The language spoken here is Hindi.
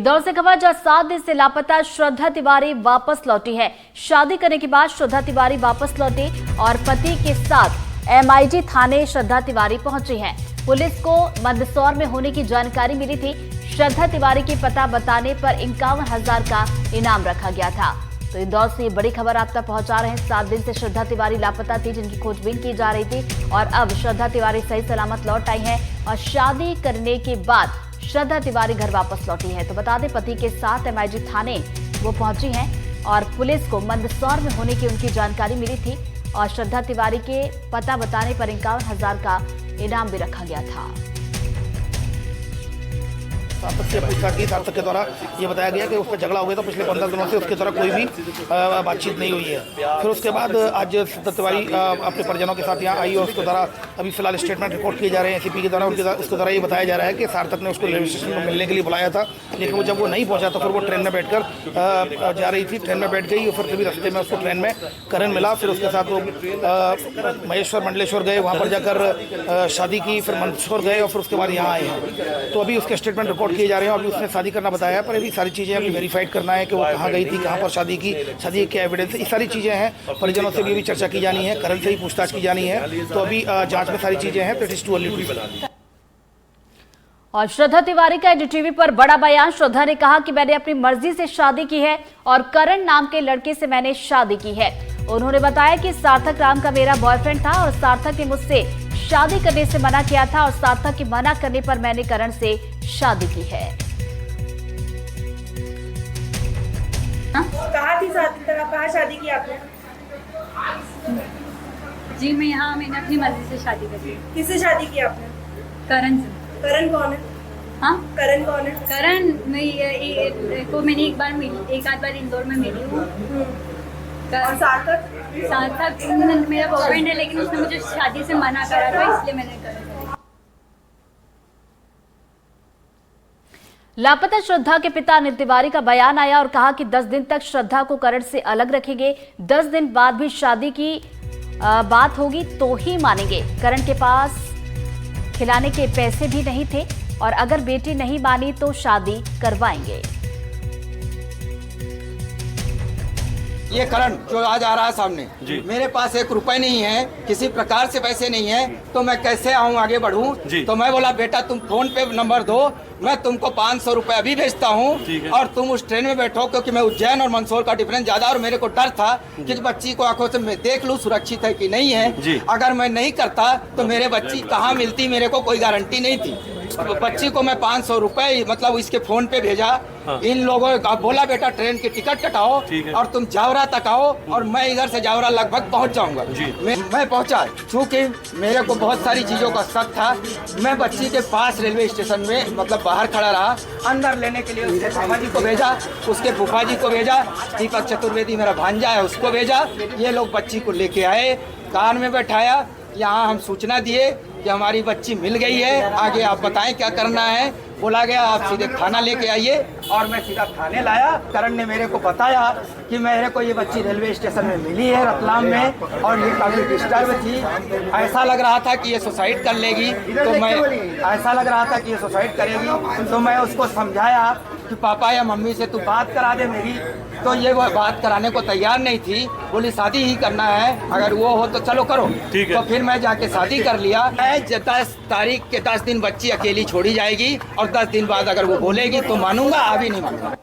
इंदौर से खबर जहां 7 दिन से लापता श्रद्धा तिवारी वापस लौटी है। शादी करने के बाद श्रद्धा तिवारी वापस लौटी और पति के साथ एमआईजी थाने श्रद्धा तिवारी पहुंची हैं। पुलिस को मंदसौर में होने की जानकारी मिली थी। श्रद्धा तिवारी के पता बताने पर 51,000 का इनाम रखा गया था। तो इंदौर से ये बड़ी खबर आप तक पहुंचा रहे हैं। 7 दिन से श्रद्धा तिवारी लापता थी, जिनकी खोजबीन की जा रही थी और अब श्रद्धा तिवारी सही सलामत लौट आई है और शादी करने के बाद श्रद्धा तिवारी घर वापस लौटी है। तो बता दें, पति के साथ एमआईजी थाने वो पहुंची हैं और पुलिस को मंदसौर में होने की उनकी जानकारी मिली थी और श्रद्धा तिवारी के पता बताने पर 51,000 का इनाम भी रखा गया था। सार्थक से पूछताछ की। सार्थक के द्वारा ये बताया गया कि उस पर झगड़ा हो गया, तो पिछले 15 दिनों से उसके द्वारा कोई भी बातचीत नहीं हुई है। फिर उसके बाद आज श्रद्धा तिवारी अपने परिजनों के साथ यहाँ आई और उसके द्वारा अभी फिलहाल स्टेटमेंट रिकॉर्ड किए जा रहे हैं एसीपी के द्वारा। उसके द्वारा ये बताया जा रहा है कि सार्थक ने उसको रेलवे स्टेशन पर मिलने के लिए बुलाया था, लेकिन वो जब वो नहीं पहुँचा तो फिर वो ट्रेन में बैठकर जा रही थी। ट्रेन में बैठ गई और फिर कभी रास्ते में उसको ट्रेन में करण मिला। फिर उसके साथ वो महेश्वर मंडलेश्वर गए, वहाँ पर जाकर शादी की। फिर मंदसौर गए और फिर उसके बाद यहाँ आए हैं। तो अभी उसके स्टेटमेंट रिकॉर्ड किए जा रहे हैं। अभी उसने शादी करना बताया है, पर अभी सारी चीज़ें अभी वेरीफाइड करना है कि वो कहाँ गई थी, कहाँ पर शादी की, शादी क्या एविडेंस, ये सारी चीज़ें हैं। परिजनों से भी चर्चा की जानी है, करण से ही पूछताछ की जानी है। तो अभी जांच में सारी चीज़ें हैं, तो it is too early to. और श्रद्धा तिवारी का एनडीटीवी पर बड़ा बयान। श्रद्धा ने कहा कि मैंने अपनी मर्जी से शादी की है और करण नाम के लड़के से मैंने शादी की है। उन्होंने बताया कि सार्थक नाम का मेरा बॉयफ्रेंड था और सार्थक ने मुझसे शादी करने से मना किया था और सार्थक के मना करने पर मैंने करण से शादी की है। कहाँ थी कहाँ शादी की आपने? जी मैंने अपनी मर्जी से शादी करी। किससे शादी की आपने? करण से। करण कौन है? हाँ, करण कौन है? करण को मैंने एक आध बार इंदौर में मिली हूँ। और सार्थक? सार्थक मेरा बॉयफ्रेंड है, लेकिन उसने मुझे शादी से मना करा था, इसलिए मैंने करण। लापता श्रद्धा के पिता अनिल तिवारी का बयान आया और कहा कि 10 दिन तक श्रद्धा को करण से अलग रखेंगे। 10 दिन बाद भी शादी की बात होगी तो ही मानेंगे। करण के पास खिलाने के पैसे भी नहीं थे और अगर बेटी नहीं मानी तो शादी करवाएंगे। ये करण जो आज आ रहा है सामने, मेरे पास 1 रुपए नहीं है, किसी प्रकार से पैसे नहीं है, तो मैं कैसे आऊँ आगे बढ़ूँ? तो मैं बोला बेटा तुम फोन पे नंबर दो, मैं तुमको 500 रुपए अभी भेजता हूँ और तुम उस ट्रेन में बैठो, क्योंकि मैं उज्जैन और मंदसौर का डिफरेंस ज्यादा और मेरे को डर था कि बच्ची को आंखों से मैं देख लूँ सुरक्षित है कि नहीं है। अगर मैं नहीं करता तो मेरे बच्ची कहाँ मिलती, मेरे को कोई गारंटी नहीं थी। बच्ची को मैं 500 रुपए मतलब इसके फोन पे भेजा। इन लोगों ने बोला बेटा ट्रेन की टिकट कटाओ और तुम जावरा तक आओ और मैं इधर से जावरा लगभग पहुंच जाऊंगा। मैं पहुंचा, चूंकि मेरे को बहुत सारी चीजों का शक था। मैं बच्ची के पास रेलवे स्टेशन में मतलब बाहर खड़ा रहा। अंदर लेने के लिए उसके मामा जी को भेजा, उसके फूफा जी को भेजा, दीपक चतुर्वेदी मेरा भांजा है उसको भेजा। ये लोग बच्ची को लेके आए, कार में बैठाया, यहाँ हम सूचना दिए कि हमारी बच्ची मिल गई है, आगे आप बताएं क्या करना है। बोला गया आप सीधे थाना लेके आइए और मैं सीधा थाने लाया। करण ने मेरे को बताया कि मेरे को ये बच्ची रेलवे स्टेशन में मिली है रतलाम में और ये काफी डिस्टर्ब थी। ऐसा लग रहा था कि ये सुसाइड कर लेगी, तो मैं ऐसा लग रहा था कि ये सुसाइड करेगी, तो मैं उसको समझाया कि पापा या मम्मी से तू बात करा दे मेरी, तो ये वो बात कराने को तैयार नहीं थी। बोली शादी ही करना है, अगर वो हो तो चलो करो। तो फिर मैं जाके शादी कर लिया। 10 तारीख के 10 दिन बच्ची अकेली छोड़ी जाएगी और 10 दिन बाद अगर वो बोलेगी तो मानूंगा, अभी नहीं मानूंगा।